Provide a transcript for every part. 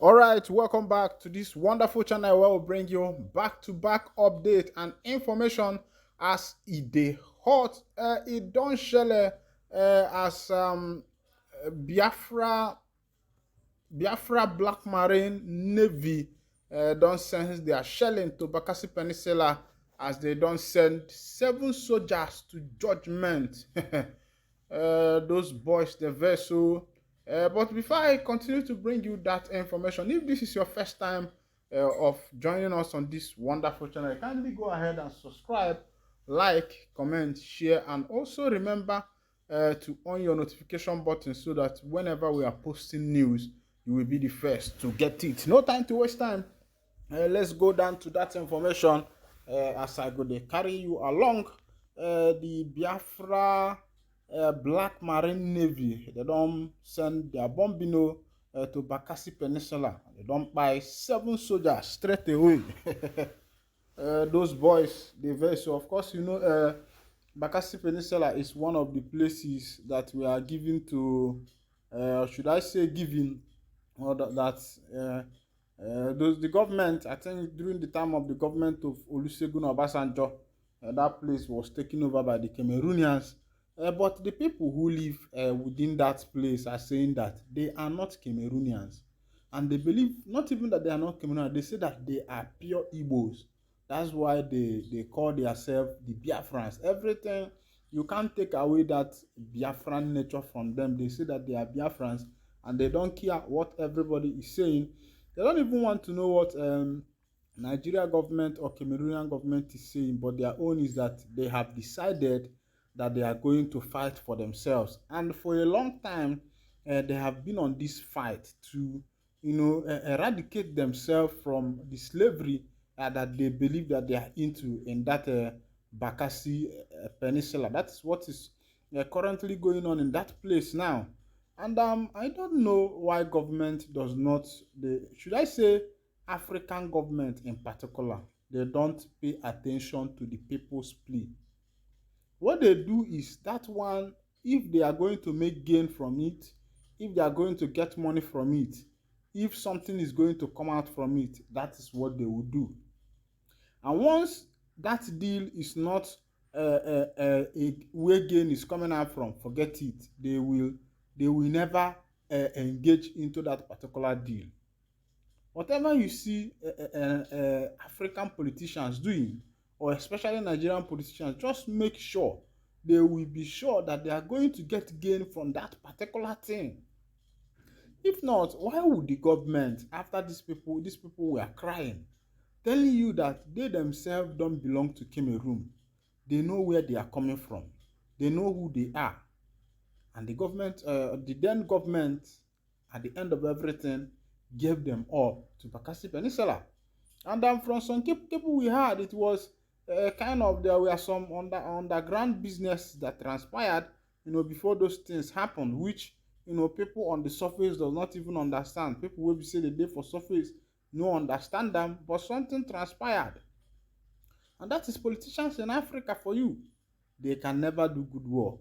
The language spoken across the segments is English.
All right, welcome back to this wonderful channel where we'll bring you back-to-back update and information as it dey hot. It don't shele as Biafra Black Marine Navy don't send their shelling to Bakasi Peninsula as they don't send 7 soldiers to judgment. Those boys, the vessel. But before I continue to bring you that information, if this is your first time of joining us on this wonderful channel, kindly go ahead and subscribe, like, comment, share, and also remember to on your notification button so that whenever we are posting news, you will be the first to get it. No time to waste time. Let's go down to that information as I go to carry you along. The Biafra Black Marine Navy, they don't send their bombino to Bakasi Peninsula. They don't buy 7 soldiers straight away. Those boys, they vessel. Of course, you know, Bakasi Peninsula is one of the places that we are giving to, should I say giving, or the government, I think during the time of the government of Olusegun Obasanjo, that place was taken over by the Cameroonians. But the people who live within that place are saying that they are not Cameroonians. And they believe not even that they are not Cameroonians, they say that they are pure Igbos. That's why they call themselves the Biafrans. Everything, you can't take away that Biafran nature from them. They say that they are Biafrans and they don't care what everybody is saying. They don't even want to know what Nigeria government or Cameroonian government is saying, but their own is that they have decided that they are going to fight for themselves. And for a long time, they have been on this fight to, you know, eradicate themselves from the slavery that they believe that they are into in that Bakasi Peninsula. That is what is currently going on in that place now. And I don't know why government does not, should I say African government in particular, they don't pay attention to the people's plea. What they do is that one, if they are going to make gain from it, if they are going to get money from it, if something is going to come out from it, that is what they will do. And once that deal is not where gain is coming out from, forget it. They will never engage into that particular deal. Whatever you see African politicians doing, or especially Nigerian politicians, just make sure they will be sure that they are going to get gain from that particular thing. If not, why would the government, after these people were crying, telling you that they themselves don't belong to Cameroon, they know where they are coming from, they know who they are, and the government, the then government, at the end of everything, gave them up to Bakasi Peninsula. And from some people we had, it was kind of, there were some underground business that transpired, you know, before those things happened, which, you know, people on the surface does not even understand. People will be say the day for surface no understand them, but something transpired. And that is politicians in Africa for you. They can never do good work.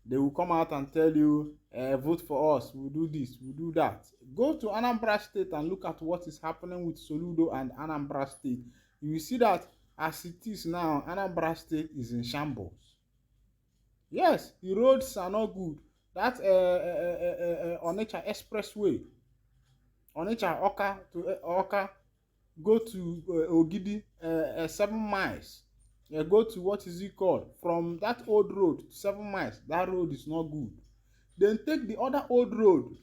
They will come out and tell you, vote for us, we'll do this, we'll do that. Go to Anambra State and look at what is happening with Soludo and Anambra State. You will see that as it is now, Anambra State is in shambles. Yes, the roads are not good. That Onitsha Expressway, Onitsha Oka to Oka, go to Ogidi, 7 miles. Go to what is it called? From that old road, 7 miles, that road is not good. Then take the other old road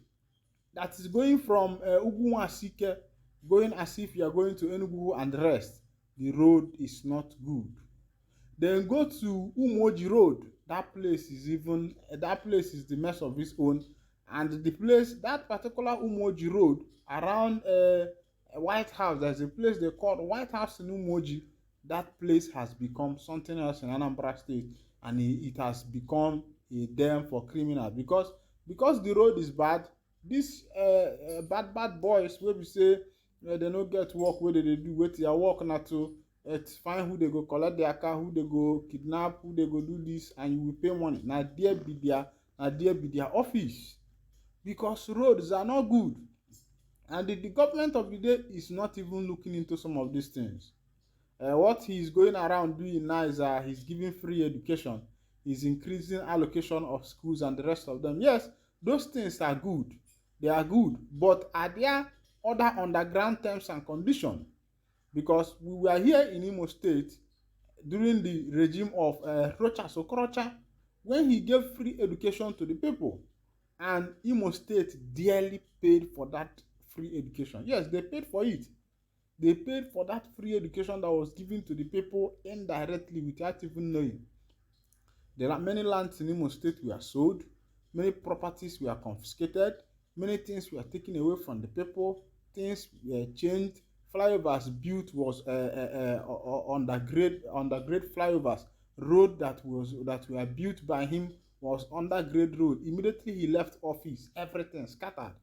that is going from Ugunwasike, going as if you are going to Enugu and the rest. The road is not good. Then go to Umoji Road. That place is the mess of its own. And the place, that particular Umoji Road, around White House, there's a place they call White House in Umoji. That place has become something else in Anambra State, and it has become a den for criminals because the road is bad. These bad boys wey be say they no get work wey they do, wetin their work na to find who they go collect their car, who they go kidnap, who they go do this, and you will pay money. Na there be their office, because roads are not good. And the government of the day is not even looking into some of these things. What he's going around doing now is he's giving free education. He's increasing allocation of schools and the rest of them. Yes, those things are good. They are good. But are there other underground terms and conditions? Because we were here in Imo State during the regime of Rocha Sokorocha, when he gave free education to the people. And Imo State dearly paid for that free education. Yes, they paid for it. They paid for that free education that was given to the people indirectly without even knowing. There are many lands in Imo State were sold, many properties were confiscated, many things were taken away from the people, things were changed, flyovers built was undergrade flyovers, road that were built by him was undergrade road. Immediately he left office, everything scattered.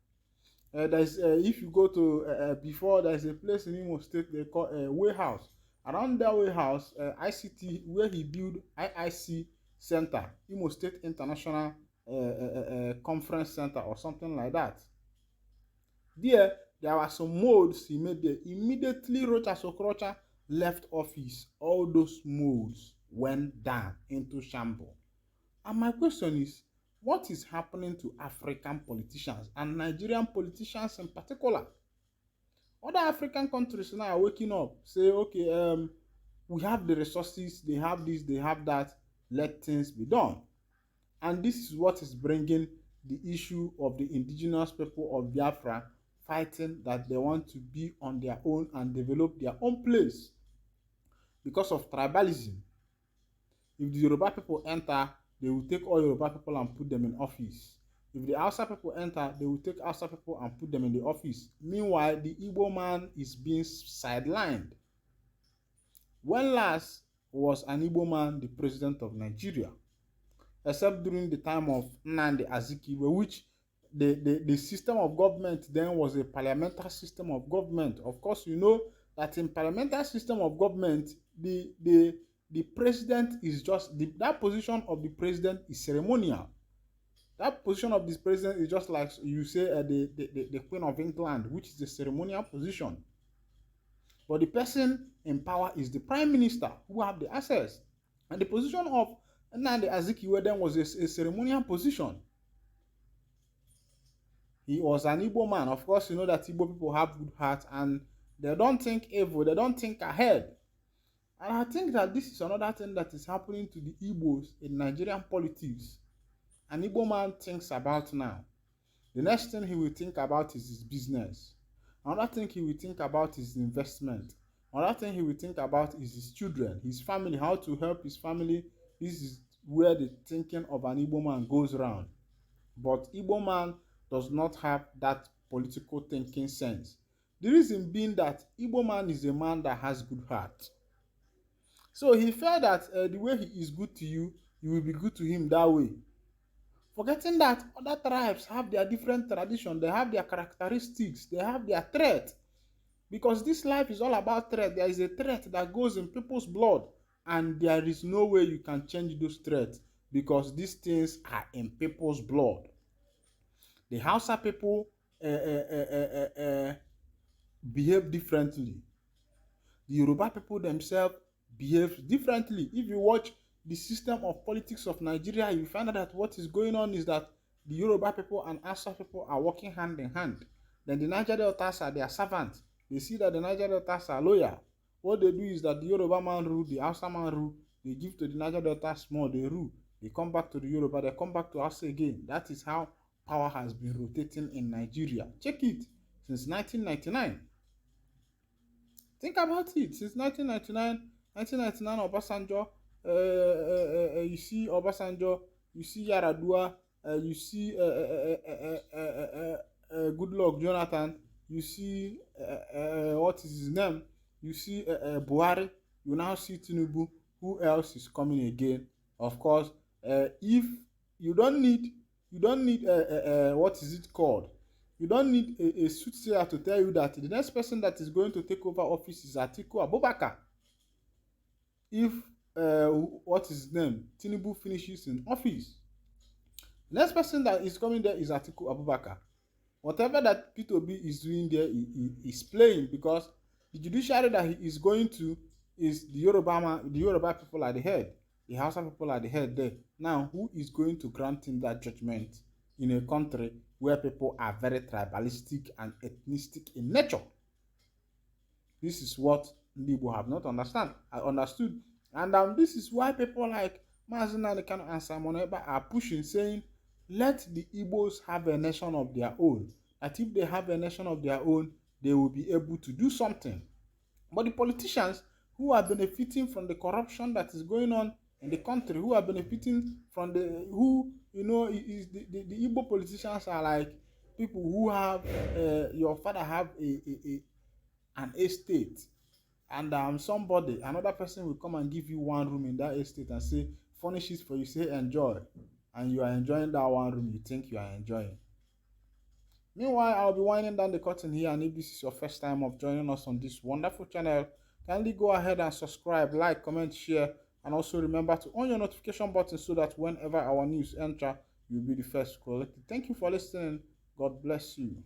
If you go to before, there's a place in Imo State they call warehouse. Around that warehouse, ICT, where he built IIC Center, Imo State International Conference Center or something like that. There were some molds he made there. Immediately Rocha Sokorocha left office, all those molds went down into shambles. And my question is, what is happening to African politicians and Nigerian politicians in particular? Other African countries now are waking up, say, okay, we have the resources, they have this, they have that, let things be done. And this is what is bringing the issue of the indigenous people of Biafra fighting that they want to be on their own and develop their own place because of tribalism. If the Yoruba people enter, they will take all Yoruba people and put them in office. If the Hausa people enter, they will take Hausa people and put them in the office. Meanwhile, the Igbo man is being sidelined. When last was an Igbo man the president of Nigeria? Except during the time of Nnamdi Azikiwe, which the system of government then was a parliamentary system of government. Of course, you know that in parliamentary system of government, the president is just, that position of the president is ceremonial. That position of this president is just like you say the Queen of England, which is a ceremonial position. But the person in power is the prime minister who have the access. And the position of Nnamdi Azikiwe then was a ceremonial position. He was an Igbo man. Of course, you know that Igbo people have good heart and they don't think evil, they don't think ahead. And I think that this is another thing that is happening to the Igbos in Nigerian politics. An Igbo man thinks about now. The next thing he will think about is his business. Another thing he will think about is investment. Another thing he will think about is his children, his family, how to help his family. This is where the thinking of an Igbo man goes around. But Igbo man does not have that political thinking sense. The reason being that Igbo man is a man that has good heart. So he felt that the way he is good to you, you will be good to him that way. Forgetting that other tribes have their different traditions, they have their characteristics, they have their threat. Because this life is all about threat. There is a threat that goes in people's blood, and there is no way you can change those threats because these things are in people's blood. The Hausa people behave differently. The Yoruba people themselves behave differently. If you watch the system of politics of Nigeria, you find out that what is going on is that the Yoruba people and Hausa people are working hand in hand. Then the Niger Deltas are their servants. They see that the Niger Deltas are loyal. What they do is that the Yoruba man rule, the Hausa man rule, they give to the Niger Deltas small, they rule. They come back to the Yoruba, they come back to Hausa again. That is how power has been rotating in Nigeria. Check it, since 1999. Think about it, since 1999, Obasanjo, you see Obasanjo, you see Yaradua, you see Goodluck Jonathan, you see what is his name, you see Buhari, you now see Tinubu. Who else is coming again? Of course, if you don't need what is it called? You don't need a soothsayer to tell you that the next person that is going to take over office is Atiku Abubakar. If what is his name, Tinubu finishes in office, the next person that is coming there is Atiku Abubakar. Whatever that Peter Obi is doing there is playing, because the judiciary that he is going to is the Yoruba people at the head. The Hausa people at the head there. Now, who is going to grant him that judgment in a country where people are very tribalistic and ethnistic in nature? This is what Igbo have not understood. And this is why people like Mazi Nnamdi Kanu and Simon Ekpa are pushing, saying, let the Igbos have a nation of their own. That if they have a nation of their own, they will be able to do something. But the politicians who are benefiting from the corruption that is going on in the country, who are benefiting from the Igbo politicians are like people who have your father have an estate, and another person will come and give you one room in that estate and say, furnish it for you, say enjoy, and you are enjoying that one room you think you are enjoying. Meanwhile, I'll be winding down the curtain here, and if this is your first time of joining us on this wonderful channel, kindly go ahead and subscribe, like, comment, share, and also remember to on your notification button so that whenever our news enter, you'll be the first to collect it. Thank you for listening. God bless you.